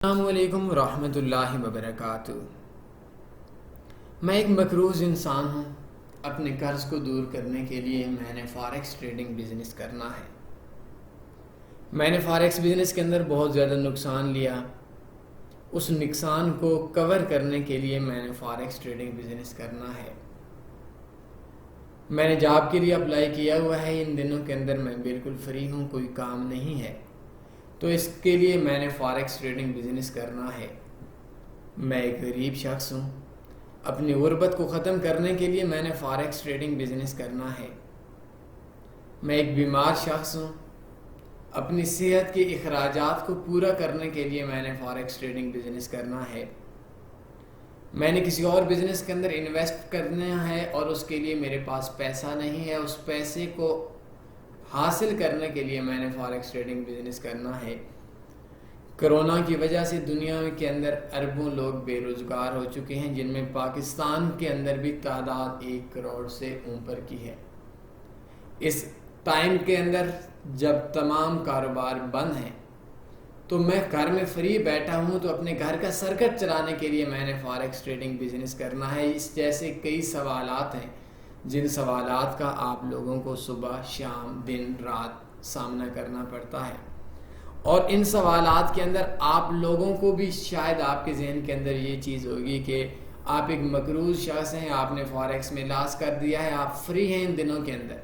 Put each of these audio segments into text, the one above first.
السلام علیکم ورحمۃ اللہ وبرکاتہ۔ میں ایک مقروض انسان ہوں۔ اپنے قرض کو دور کرنے کے لیے میں نے فاریکس ٹریڈنگ بزنس کرنا ہے۔ میں نے فاریکس بزنس کے اندر بہت زیادہ نقصان لیا۔ اس نقصان کو کور کرنے کے لیے میں نے فاریکس ٹریڈنگ بزنس کرنا ہے۔ میں نے جاب کے لیے اپلائی کیا ہوا ہے۔ ان دنوں کے اندر میں بالکل فری ہوں، کوئی کام نہیں ہے، تو اس کے لیے میں نے فاریکس ٹریڈنگ بزنس کرنا ہے۔ میں ایک غریب شخص ہوں۔ اپنی غربت کو ختم کرنے کے لیے میں نے فاریکس ٹریڈنگ بزنس کرنا ہے۔ میں ایک بیمار شخص ہوں۔ اپنی صحت کے اخراجات کو پورا کرنے کے لیے میں نے فاریکس ٹریڈنگ بزنس کرنا ہے۔ میں نے کسی اور بزنس کے اندر انویسٹ کرنا ہے اور اس کے لیے میرے پاس پیسہ نہیں ہے۔ اس پیسے کو حاصل کرنے کے لیے میں نے فاریکس ٹریڈنگ بزنس کرنا ہے۔ کرونا کی وجہ سے دنیا کے اندر اربوں لوگ بے روزگار ہو چکے ہیں، جن میں پاکستان کے اندر بھی تعداد 1 کروڑ سے اوپر کی ہے۔ اس ٹائم کے اندر جب تمام کاروبار بند ہیں تو میں گھر میں فری بیٹھا ہوں، تو اپنے گھر کا سرکٹ چلانے کے لیے میں نے فاریکس ٹریڈنگ بزنس کرنا ہے۔ اس جیسے کئی سوالات ہیں جن سوالات کا آپ لوگوں کو صبح شام دن رات سامنا کرنا پڑتا ہے، اور ان سوالات کے اندر آپ لوگوں کو بھی شاید آپ کے ذہن کے اندر یہ چیز ہوگی کہ آپ ایک مقروض شخص ہیں، آپ نے فاریکس میں لاس کر دیا ہے، آپ فری ہیں ان دنوں کے اندر،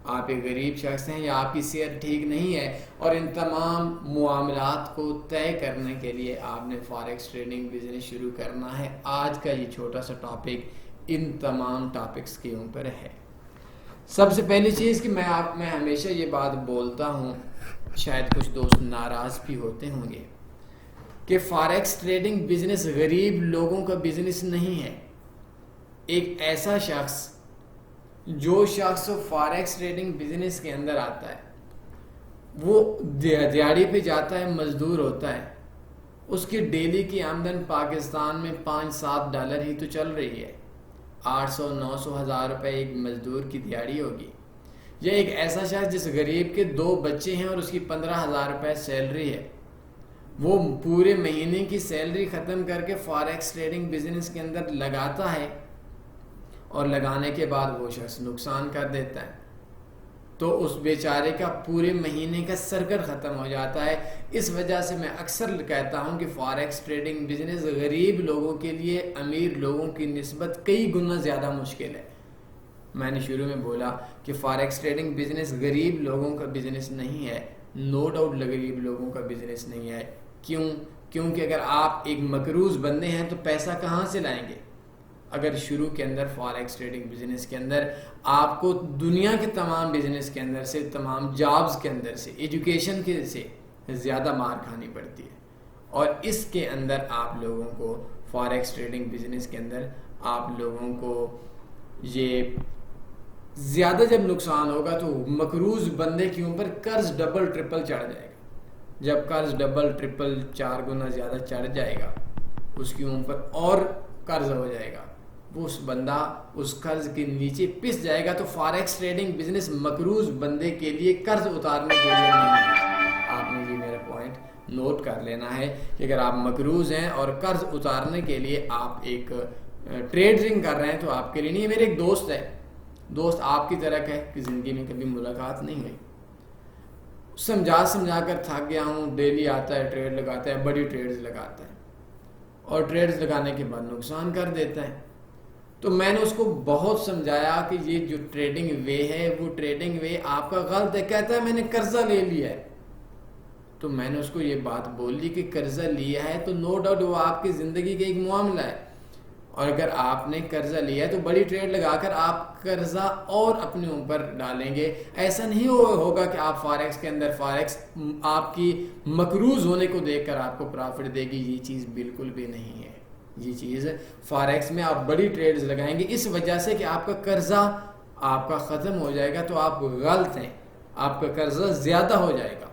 آپ ایک غریب شخص ہیں یا آپ کی صحت ٹھیک نہیں ہے، اور ان تمام معاملات کو طے کرنے کے لیے آپ نے فاریکس ٹریڈنگ بزنس شروع کرنا ہے۔ آج کا یہ چھوٹا سا ٹاپک ان تمام ٹاپکس کے اوپر ہے۔ سب سے پہلی چیز کہ میں ہمیشہ یہ بات بولتا ہوں، شاید کچھ دوست ناراض بھی ہوتے ہوں گے، کہ فاریکس ٹریڈنگ بزنس غریب لوگوں کا بزنس نہیں ہے۔ ایک ایسا شخص جو شخص فاریکس ٹریڈنگ بزنس کے اندر آتا ہے، وہ دیہڑی پہ جاتا ہے، مزدور ہوتا ہے، اس کی ڈیلی کی آمدن پاکستان میں $5-7 ہی تو چل رہی ہے۔ 800-900 ہزار روپے ایک مزدور کی دیہڑی ہوگی۔ یا ایک ایسا شخص جس غریب کے 2 بچے ہیں اور اس کی 15,000 روپے سیلری ہے، وہ پورے مہینے کی سیلری ختم کر کے فاریکس ٹریڈنگ بزنس کے اندر لگاتا ہے، اور لگانے کے بعد وہ شخص نقصان کر دیتا ہے، تو اس بیچارے کا پورے مہینے کا سرکٹ ختم ہو جاتا ہے۔ اس وجہ سے میں اکثر کہتا ہوں کہ فاریکس ٹریڈنگ بزنس غریب لوگوں کے لیے امیر لوگوں کی نسبت کئی گنا زیادہ مشکل ہے۔ میں نے شروع میں بولا کہ فاریکس ٹریڈنگ بزنس غریب لوگوں کا بزنس نہیں ہے، نو ڈاؤٹ غریب لوگوں کا بزنس نہیں ہے۔ کیونکہ اگر آپ ایک مقروض بندے ہیں تو پیسہ کہاں سے لائیں گے؟ اگر شروع کے اندر فاریکس ٹریڈنگ بزنس کے اندر آپ کو دنیا کے تمام بزنس کے اندر سے، تمام جابز کے اندر سے، ایجوکیشن کے سے زیادہ مار کھانی پڑتی ہے، اور اس کے اندر آپ لوگوں کو فاریکس ٹریڈنگ بزنس کے اندر آپ لوگوں کو یہ زیادہ جب نقصان ہوگا تو مقروض بندے کے اوپر قرض ڈبل ٹرپل چڑھ جائے گا۔ جب قرض ڈبل ٹرپل 4 گنا زیادہ چڑھ جائے گا، اس کے اوپر اور قرض ہو جائے گا، وہ اس بندہ اس قرض کے نیچے پس جائے گا۔ تو فاریکس ٹریڈنگ بزنس مقروض بندے کے لیے قرض اتارنے کے لیے نہیں ہے۔ آپ نے یہ میرا پوائنٹ نوٹ کر لینا ہے کہ اگر آپ مقروض ہیں اور قرض اتارنے کے لیے آپ ایک ٹریڈنگ کر رہے ہیں تو آپ کے لیے نہیں ہے۔ میرے ایک دوست ہے، دوست آپ کی طرح ہے کہ زندگی میں کبھی ملاقات نہیں ہوئی، سمجھا کر تھک گیا ہوں۔ ڈیلی آتا ہے، ٹریڈ لگاتا ہے، بڑی ٹریڈز لگاتا ہے، اور ٹریڈز لگانے کے بعد نقصان کر دیتا ہے۔ تو میں نے اس کو بہت سمجھایا کہ یہ جو ٹریڈنگ وے ہے وہ ٹریڈنگ وے آپ کا غلط ہے۔ کہتا ہے میں نے قرضہ لے لیا ہے۔ تو میں نے اس کو یہ بات بول لی کہ قرضہ لیا ہے تو نو ڈاؤٹ وہ آپ کی زندگی کا ایک معاملہ ہے، اور اگر آپ نے قرضہ لیا ہے تو بڑی ٹریڈ لگا کر آپ قرضہ اور اپنے اوپر ڈالیں گے۔ ایسا نہیں ہوگا کہ آپ فاریکس کے اندر فاریکس آپ کی مقروض ہونے کو دیکھ کر آپ کو پرافٹ دے گی، یہ چیز بالکل بھی نہیں ہے۔ یہ چیز فاریکس میں آپ بڑی ٹریڈز لگائیں گے اس وجہ سے کہ آپ کا قرضہ آپ کا ختم ہو جائے گا، تو آپ غلط ہیں، آپ کا قرضہ زیادہ ہو جائے گا۔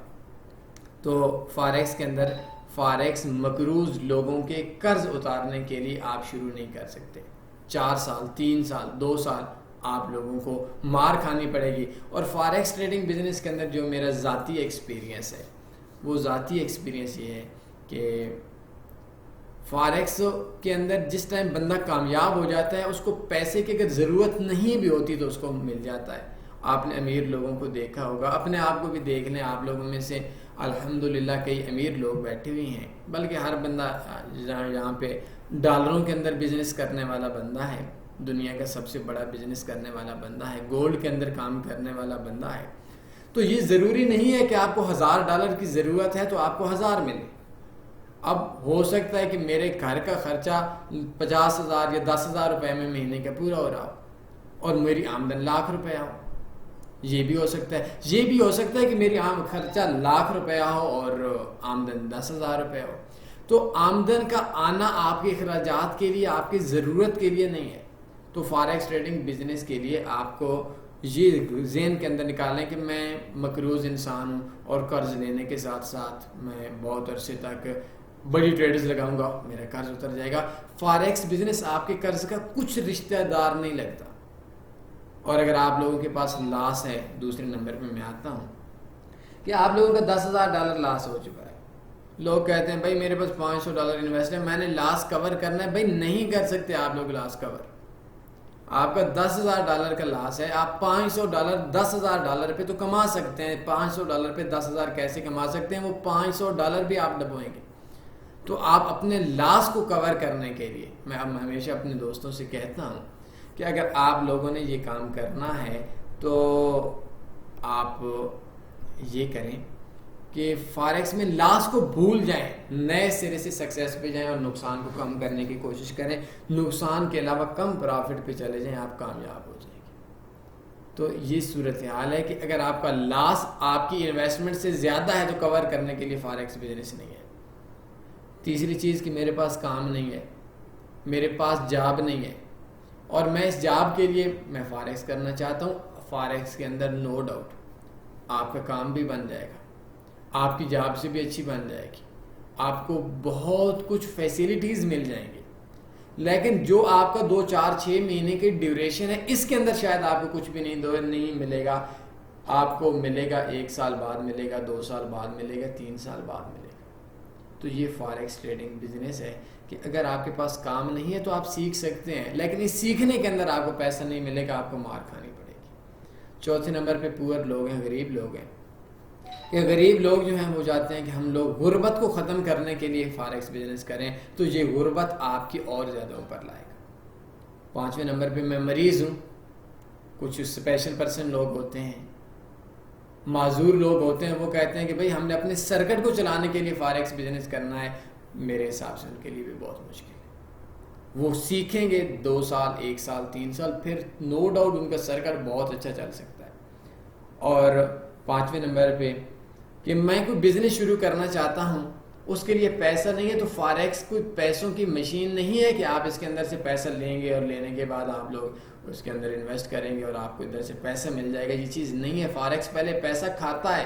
تو فاریکس کے اندر فاریکس مقروض لوگوں کے قرض اتارنے کے لیے آپ شروع نہیں کر سکتے۔ 4 سال 3 سال 2 سال آپ لوگوں کو مار کھانی پڑے گی۔ اور فاریکس ٹریڈنگ بزنس کے اندر جو میرا ذاتی ایکسپیرینس ہے، وہ ذاتی ایکسپیرینس یہ ہے کہ فارکس کے اندر جس ٹائم بندہ کامیاب ہو جاتا ہے اس کو پیسے کی اگر ضرورت نہیں بھی ہوتی تو اس کو مل جاتا ہے. آپ نے امیر لوگوں کو دیکھا ہوگا, اپنے آپ کو بھی دیکھ لیں, آپ لوگوں میں سے الحمدللہ کئی امیر لوگ بیٹھے ہوئے ہیں, بلکہ ہر بندہ یہاں پہ ڈالروں کے اندر بزنس کرنے والا بندہ ہے, دنیا کا سب سے بڑا بزنس کرنے والا بندہ ہے, گولڈ کے اندر کام کرنے والا بندہ ہے. تو یہ ضروری نہیں ہے کہ آپ کو $1000 کی ضرورت ہے تو آپ کو 1000 ملے. اب ہو سکتا ہے کہ میرے گھر کا خرچہ 50,000 یا 10,000 روپے میں مہینے کا پورا ہو رہا ہو اور میری آمدن ₹1,00,000 ہو. یہ بھی ہو سکتا ہے. یہ بھی ہو سکتا ہے کہ میری خرچہ ₹1,00,000 ہو اور آمدن 10,000 روپے ہو. تو آمدن کا آنا آپ کے اخراجات کے لیے, آپ کی ضرورت کے لیے نہیں ہے. تو فاریکس ٹریڈنگ بزنس کے لیے آپ کو یہ ذہن کے اندر نکالیں کہ میں مقروض انسان ہوں اور قرض لینے کے ساتھ ساتھ میں بہت عرصے تک بڑی ٹریڈز لگاؤں گا, میرا قرض اتر جائے گا. فاریکس بزنس آپ کے قرض کا کچھ رشتہ دار نہیں لگتا. اور اگر آپ لوگوں کے پاس لاس ہے, دوسرے نمبر پہ میں آتا ہوں کہ آپ لوگوں کا $10,000 لاس ہو چکا ہے. لوگ کہتے ہیں بھائی میرے پاس $500 انویسٹ ہے, میں نے لاس کور کرنا ہے. بھائی نہیں کر سکتے آپ لوگ لاس کور. آپ کا $10,000 کا لاس ہے, آپ $500 $10,000 پہ تو کما سکتے ہیں. $500 پہ 10,000 کیسے کما سکتے ہیں؟ وہ $500 بھی آپ ڈبوئیں گے. تو آپ اپنے لاس کو کور کرنے کے لیے, میں اب ہمیشہ اپنے دوستوں سے کہتا ہوں کہ اگر آپ لوگوں نے یہ کام کرنا ہے تو آپ یہ کریں کہ فاریکس میں لاس کو بھول جائیں, نئے سرے سے سکسیس پہ جائیں اور نقصان کو کم کرنے کی کوشش کریں. نقصان کے علاوہ کم پرافٹ پہ چلے جائیں, آپ کامیاب ہو جائیں گے. تو یہ صورتحال ہے کہ اگر آپ کا لاس آپ کی انویسٹمنٹ سے زیادہ ہے تو کور کرنے کے لیے فاریکس بزنس نہیں ہے. تیسری چیز کہ میرے پاس کام نہیں ہے, میرے پاس جاب نہیں ہے اور میں اس جاب کے لیے میں فاریکس کرنا چاہتا ہوں. فاریکس کے اندر نو ڈاؤٹ آپ کا کام بھی بن جائے گا, آپ کی جاب سے بھی اچھی بن جائے گی, آپ کو بہت کچھ فیسیلیٹیز مل جائیں گی. لیکن جو آپ کا 2 4 6 مہینے کی ڈیوریشن ہے, اس کے اندر شاید آپ کو کچھ بھی نہیں ملے گا. آپ کو ملے گا 1 سال بعد ملے گا, 2 سال بعد ملے گا, 3 سال بعد ملے گا. تو یہ فاریکس ٹریڈنگ بزنس ہے کہ اگر آپ کے پاس کام نہیں ہے تو آپ سیکھ سکتے ہیں, لیکن اس سیکھنے کے اندر آپ کو پیسہ نہیں ملے گا, آپ کو مار کھانی پڑے گی. چوتھے نمبر پہ پور لوگ ہیں, غریب لوگ ہیں. کہ غریب لوگ جو ہیں وہ چاہتے ہیں کہ ہم لوگ غربت کو ختم کرنے کے لیے فاریکس بزنس کریں, تو یہ غربت آپ کی اور زیادہ اوپر لائے گا. پانچویں نمبر پہ میں مریض ہوں. کچھ اسپیشل پرسن لوگ ہوتے ہیں, معذور لوگ ہوتے ہیں, وہ کہتے ہیں کہ بھئی ہم نے اپنے سرکٹ کو چلانے کے لیے فاریکس بزنس کرنا ہے. میرے حساب سے ان کے لیے بھی بہت مشکل ہے. وہ سیکھیں گے 2 سال 1 سال 3 سال, پھر نو ڈاؤٹ ان کا سرکٹ بہت اچھا چل سکتا ہے. اور 5ویں نمبر پہ کہ میں کوئی بزنس شروع کرنا چاہتا ہوں, اس کے لیے پیسہ نہیں ہے. تو فاریکس کوئی پیسوں کی مشین نہیں ہے کہ آپ اس کے اندر سے پیسہ لیں گے اور لینے کے بعد آپ لوگ اس کے اندر انویسٹ کریں گے اور آپ کو ادھر سے پیسہ مل جائے گا. یہ چیز نہیں ہے. فاریکس پہلے پیسہ کھاتا ہے.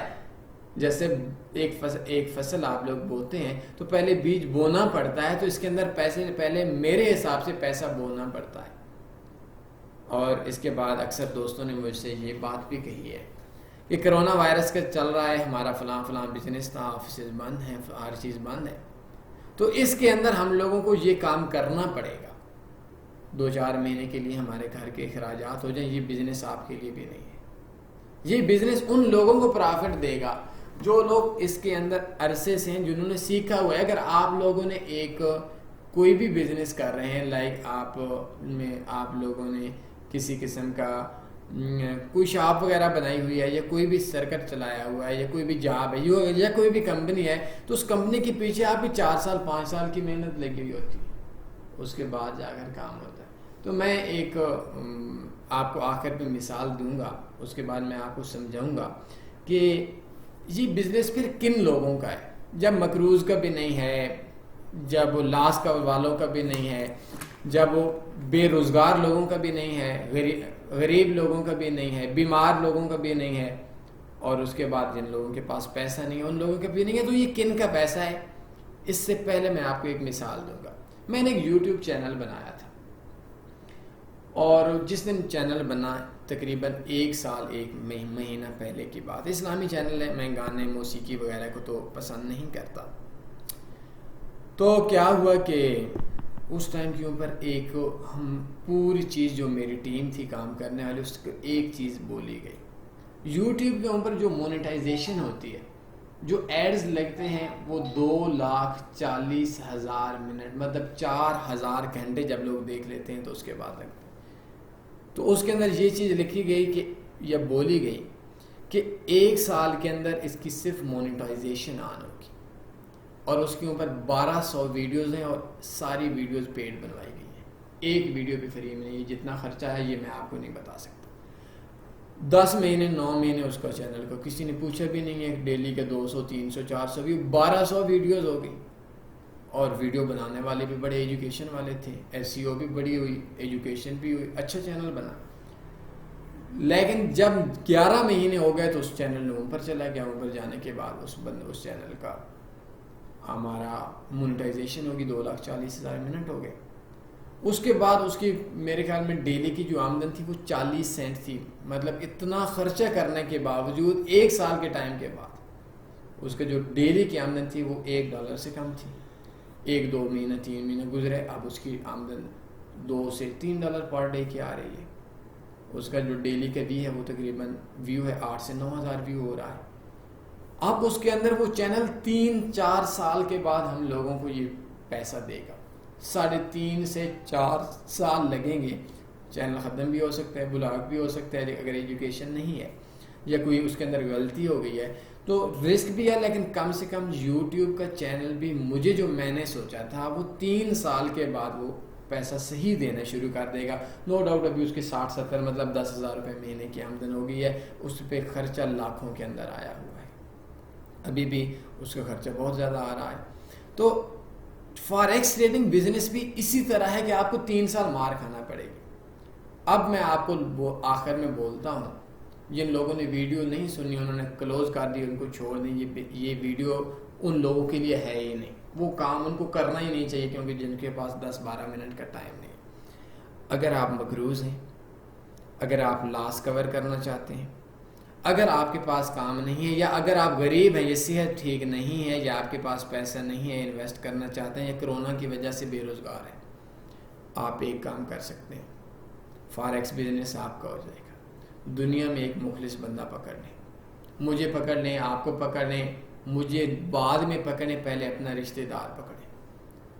جیسے ایک فصل آپ لوگ بوتے ہیں تو پہلے بیج بونا پڑتا ہے, تو اس کے اندر پیسے پہلے میرے حساب سے پیسہ بونا پڑتا ہے. اور اس کے بعد اکثر دوستوں نے مجھ سے یہ بات بھی کہی ہے کہ کرونا وائرس کا چل رہا ہے, ہمارا فلاں بزنس تھا, آفسز بند ہیں, ہر چیز بند ہے, تو اس کے اندر ہم لوگوں کو یہ کام کرنا پڑے گا. 2 4 مہینے کے لیے ہمارے گھر کے اخراجات ہو جائیں. یہ بزنس آپ کے لیے بھی نہیں ہے. یہ بزنس ان لوگوں کو پرافٹ دے گا جو لوگ اس کے اندر عرصے سے ہیں, جنہوں نے سیکھا ہوا ہے. اگر آپ لوگوں نے کوئی بھی بزنس کر رہے ہیں, لائک آپ لوگوں نے کسی قسم کا کوئی شاپ وغیرہ بنائی ہوئی ہے, یا کوئی بھی سرکٹ چلایا ہوا ہے, یا کوئی بھی جاب ہے, یا کوئی بھی کمپنی ہے, تو اس کمپنی کے پیچھے آپ کی 4 سال 5 سال کی محنت لگی ہوئی ہوتی ہے. اس کے بعد جا کر کام ہوتا ہے. تو میں ایک آپ کو آخر پہ مثال دوں گا, اس کے بعد میں آپ کو سمجھاؤں گا کہ یہ بزنس پھر کن لوگوں کا ہے, جب مقروض کا بھی نہیں ہے, جب لاس کا والوں کا بھی نہیں ہے, جب وہ بے روزگار لوگوں کا بھی نہیں ہے, غریب لوگوں کا بھی نہیں ہے, بیمار لوگوں کا بھی نہیں ہے, اور اس کے بعد جن لوگوں کے پاس پیسہ نہیں ہے ان لوگوں کا بھی نہیں ہے. تو یہ کن کا پیسہ ہے؟ اس سے پہلے میں آپ کو ایک مثال دوں گا. میں نے ایک یوٹیوب چینل بنایا تھا, اور جس دن چینل بنا تقریباً 1 سال 1 مہینہ پہلے کی بات. اسلامی چینل ہے, میں گانے موسیقی وغیرہ کو تو پسند نہیں کرتا. تو کیا ہوا کہ اس ٹائم کے اوپر ایک ہم پوری چیز جو میری ٹیم تھی کام کرنے والی اس کو ایک چیز بولی گئی. یوٹیوب کے اوپر جو مونیٹائزیشن ہوتی ہے, جو ایڈز لگتے ہیں وہ 2,40,000 منٹ, مطلب 4,000 گھنٹے جب لوگ دیکھ لیتے ہیں تو اس کے بعد لگتے ہیں. تو اس کے اندر یہ چیز لکھی گئی کہ یا بولی گئی کہ 1 سال کے اندر اس کی صرف مونیٹائزیشن آن ہوگی, اور اس کے اوپر 1200 ویڈیوز ہیں اور ساری ویڈیوز پیڈ بنوائی گئی ہیں. ایک ویڈیو بھی فری میں نہیں. جتنا خرچہ ہے یہ میں آپ کو نہیں بتا سکتا. 10 مہینے 9 مہینے اس کا چینل کو کسی نے پوچھا بھی نہیں ہے. ڈیلی کے 200 300 400 ویو, 1200 ویڈیوز ہو گئی. اور ویڈیو بنانے والے بھی بڑے ایجوکیشن والے تھے, SEO بھی بڑی ہوئی, ایجوکیشن بھی ہوئی, اچھا چینل بنا. لیکن جب 11 مہینے ہو گئے تو اس چینل نے اوپر چلا گیا. اوپر جانے کے بعد اس چینل کا ہمارا مونیٹائزیشن ہوگی 2,40,000 منٹ ہو گئے. اس کے بعد اس کی میرے خیال میں ڈیلی کی جو آمدن تھی وہ 40 سینٹ تھی. مطلب اتنا خرچہ کرنے کے باوجود 1 سال کے ٹائم کے بعد اس کا جو ڈیلی کی آمدن تھی وہ $1 سے کم تھی. 1-2 مہینہ 3 مہینے گزرے, اب اس کی آمدن $2 سے $3 پر ڈے کی آ رہی ہے. اس کا جو ڈیلی کا ویو ہے وہ تقریباً ویو ہے 8 سے 9,000 ویو ہو رہا ہے. اب اس کے اندر وہ چینل 3-4 سال کے بعد ہم لوگوں کو یہ پیسہ دے گا. 3.5 سے 4 سال لگیں گے. چینل ختم بھی ہو سکتا ہے, بلاک بھی ہو سکتا ہے اگر ایجوکیشن نہیں ہے یا کوئی اس کے اندر غلطی ہو گئی ہے تو رسک بھی ہے. لیکن کم سے کم یوٹیوب کا چینل بھی مجھے جو میں نے سوچا تھا وہ 3 سال کے بعد وہ پیسہ صحیح دینا شروع کر دے گا. نو ڈاؤٹ ابھی اس کے 60-70 مطلب 10,000 روپے مہینے کی آمدن ہو گئی ہے. اس پہ خرچہ لاکھوں کے اندر آیا ہوا ہے. ابھی بھی اس کا خرچہ بہت زیادہ آ رہا ہے. تو فاریکس ٹریڈنگ بزنس بھی اسی طرح ہے کہ آپ کو 3 سال مار کھانا پڑے گی. اب میں آپ کو آخر میں بولتا ہوں, جن لوگوں نے ویڈیو نہیں سنی انہوں نے کلوز کر دی, ان کو چھوڑ دیں. یہ ویڈیو ان لوگوں کے لیے ہے ہی نہیں. وہ کام ان کو کرنا ہی نہیں چاہیے کیونکہ جن کے پاس 10-12 منٹ کا ٹائم نہیں. اگر آپ مقروض ہیں, اگر آپ لاس کور کرنا چاہتے ہیں, اگر آپ کے پاس کام نہیں ہے, یا اگر آپ غریب ہیں, یہ صحت ٹھیک نہیں ہے, یا آپ کے پاس پیسہ نہیں ہے, انویسٹ کرنا چاہتے ہیں, یا کرونا کی وجہ سے بے روزگار ہیں, آپ ایک کام کر سکتے ہیں. فاریکس بزنس آپ کا ہو جائے گا. دنیا میں ایک مخلص بندہ پکڑ لیں, مجھے پکڑ لیں, آپ کو پکڑ لیں, مجھے بعد میں پکڑیں, پہلے اپنا رشتہ دار پکڑیں,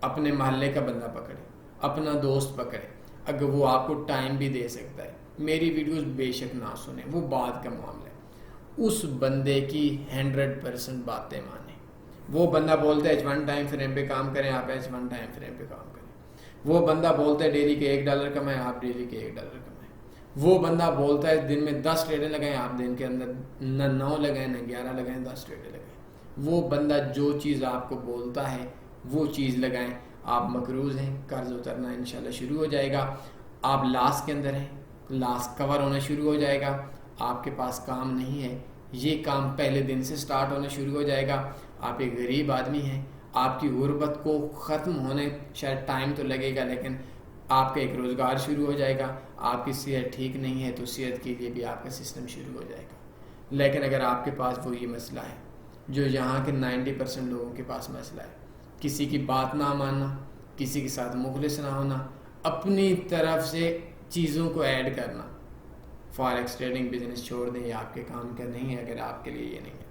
اپنے محلے کا بندہ پکڑیں, اپنا دوست پکڑیں. اگر وہ آپ کو ٹائم بھی دے سکتا ہے, میری ویڈیوز بے شک نہ سنیں, وہ بعد کا معاملہ ہے. اس بندے کی 100% باتیں مانیں. وہ بندہ بولتا ہے H1 ٹائم فریم پہ کام کریں, آپ H1 ٹائم فریم پہ کام کریں. وہ بندہ بولتا ہے ڈیلی کے $1 کمائیں, آپ ڈیلی کے $1 کمائیں. وہ بندہ بولتا ہے دن میں 10 ٹریڈیں لگائیں, آپ دن کے اندر نہ 9 لگائیں نہ 11 لگائیں, 10 ٹریڈیں لگائیں. وہ بندہ جو چیز آپ کو بولتا ہے وہ چیز لگائیں. آپ مقروض ہیں, قرض اترنا انشاءاللہ شروع ہو جائے گا. آپ لاس کے اندر ہیں, لاس کور ہونا شروع ہو جائے گا. آپ کے پاس کام نہیں ہے, یہ کام پہلے دن سے سٹارٹ ہونا شروع ہو جائے گا. آپ ایک غریب آدمی ہیں, آپ کی غربت کو ختم ہونے شاید ٹائم تو لگے گا, لیکن آپ کا ایک روزگار شروع ہو جائے گا. آپ کی صحت ٹھیک نہیں ہے تو صحت کے لیے بھی آپ کا سسٹم شروع ہو جائے گا. لیکن اگر آپ کے پاس وہ یہ مسئلہ ہے جو یہاں کے 90% لوگوں کے پاس مسئلہ ہے, کسی کی بات نہ ماننا, کسی کے ساتھ مخلص نہ ہونا, اپنی طرف سے چیزوں کو ایڈ کرنا, فاریکس ٹریڈنگ بزنس چھوڑ دیں. یہ آپ کے کام کا نہیں ہے اگر آپ کے لیے یہ نہیں ہے.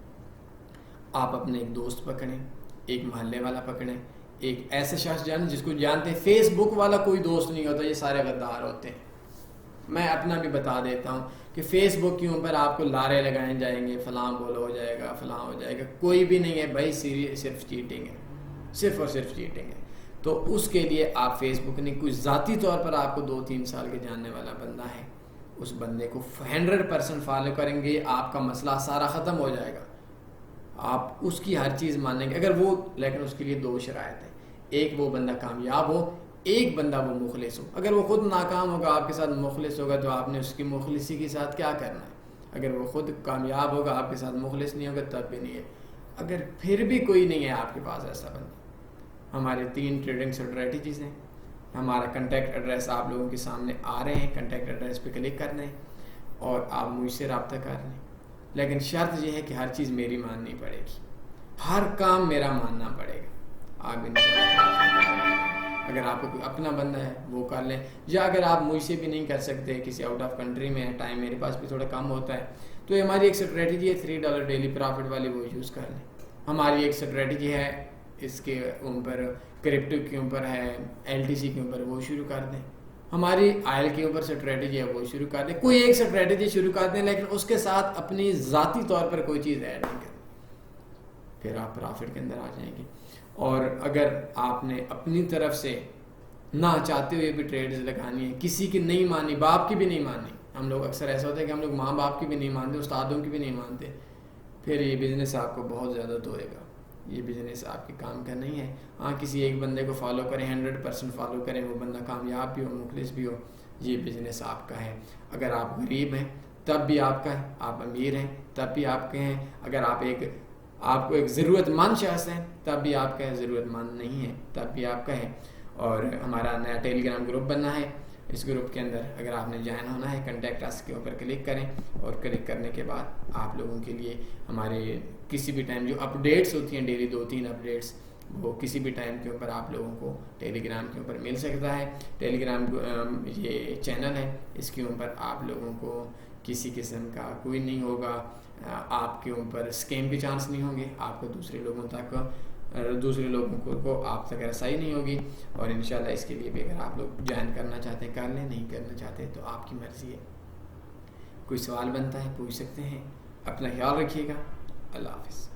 آپ اپنے ایک دوست پکڑیں, ایک محلے والا پکڑیں, ایک ایسا شخص جانیں جس کو جانتے ہیں. فیس بک والا کوئی دوست نہیں ہوتا, یہ سارے غدار ہوتے ہیں. میں اپنا بھی بتا دیتا ہوں کہ فیس بک کے اوپر آپ کو لارے لگائے جائیں گے, فلاں بولو ہو جائے گا, فلاں ہو جائے گا. کوئی بھی نہیں ہے بھائی, صرف چیٹنگ ہے, صرف اور صرف چیٹنگ ہے. تو اس کے لیے آپ فیس بک نہیں, کوئی ذاتی طور پر آپ کو 2-3 سال کے جاننے والا بندہ ہے, اس بندے کو 100% فالو کریں گے, آپ کا مسئلہ سارا ختم ہو جائے گا. آپ اس کی ہر چیز مانیں گے اگر وہ, لیکن اس کے لیے 2 شرائط ہیں. ایک وہ بندہ کامیاب ہو, ایک بندہ وہ مخلص ہو. اگر وہ خود ناکام ہوگا, آپ کے ساتھ مخلص ہوگا, تو آپ نے اس کی مخلصی کے ساتھ کیا کرنا ہے. اگر وہ خود کامیاب ہوگا, آپ کے ساتھ مخلص نہیں ہوگا, تب بھی نہیں ہے. اگر پھر بھی کوئی نہیں ہے آپ کے پاس ایسا بندہ, ہمارے 3 ٹریڈنگ اسٹریٹجیز ہیں. ہمارا کنٹیکٹ ایڈریس آپ لوگوں کے سامنے آ رہے ہیں, کنٹیکٹ ایڈریس پہ کلک کرنا ہے اور آپ مجھ سے رابطہ کر لیں. لیکن شرط یہ ہے کہ ہر چیز میری ماننی پڑے گی, ہر کام میرا ماننا پڑے گا. آپ اگر آپ کو کوئی اپنا بندہ ہے وہ کر لیں، یا اگر آپ مجھ سے بھی نہیں کر سکتے، کسی آؤٹ آف کنٹری میں ہے، ٹائم میرے پاس بھی تھوڑا کم ہوتا ہے، تو یہ ہماری ایک اسٹریٹجی ہے $3 ڈیلی پرافٹ والی، وہ یوز کر لیں۔ ہماری ایک اسٹریٹجی ہے اس کے اوپر، کرپٹو کے اوپر ہے، LTC کے اوپر، وہ شروع کر دیں۔ ہماری آئل کے اوپر اسٹریٹجی ہے، وہ شروع کر دیں۔ کوئی ایک اسٹریٹجی شروع کر دیں، لیکن اس کے ساتھ اپنی ذاتی طور پر کوئی چیز ایڈ نہیں کریں، پھر آپ پرافٹ کے اندر آ جائیں گے۔ اور اگر آپ نے اپنی طرف سے نہ چاہتے ہوئے بھی ٹریڈز لگانی ہے، کسی کی نہیں مانی، باپ کی بھی نہیں مانی، ہم لوگ اکثر ایسا ہوتا ہے کہ ہم لوگ ماں باپ کی بھی نہیں مانتے، استادوں کی بھی نہیں مانتے، پھر یہ بزنس آپ کو بہت زیادہ دھوئے گا، یہ بزنس آپ کے کام کا نہیں ہے۔ ہاں کسی ایک بندے کو فالو کریں، 100% فالو کریں، وہ بندہ کامیاب بھی ہو، مخلص بھی ہو، یہ بزنس آپ کا ہے۔ اگر آپ غریب ہیں تب بھی آپ کا ہے، آپ امیر ہیں تب بھی آپ کے ہیں، اگر آپ کو ایک ضرورت مند شخص ہے تب بھی آپ کا ہے، ضرورت مند نہیں ہے تب بھی آپ کا ہے۔ اور ہمارا نیا ٹیلی گرام گروپ بننا ہے، اس گروپ کے اندر اگر آپ نے جوائن ہونا ہے، کنٹیکٹ اس کے اوپر کلک کریں، اور کلک کرنے کے بعد آپ لوگوں کے لیے ہمارے کسی بھی ٹائم جو اپڈیٹس ہوتی ہیں ڈیلی 2-3 اپڈیٹس، وہ کسی بھی ٹائم کے اوپر آپ لوگوں کو ٹیلی گرام کے اوپر مل سکتا ہے۔ ٹیلی گرام یہ چینل ہے، اس کے اوپر آپ لوگوں کو کسی قسم کا کوئی نہیں ہوگا، آپ کے اوپر اسکیم کے چانس نہیں ہوں گے، آپ کو دوسرے لوگوں کو آپ تک رسائی نہیں ہوگی، اور انشاءاللہ اس کے لیے بھی اگر آپ لوگ جوائن کرنا چاہتے ہیں کر لیں، نہیں کرنا چاہتے تو آپ کی مرضی ہے۔ کوئی سوال بنتا ہے پوچھ سکتے ہیں۔ اپنا خیال رکھیے گا، اللہ حافظ۔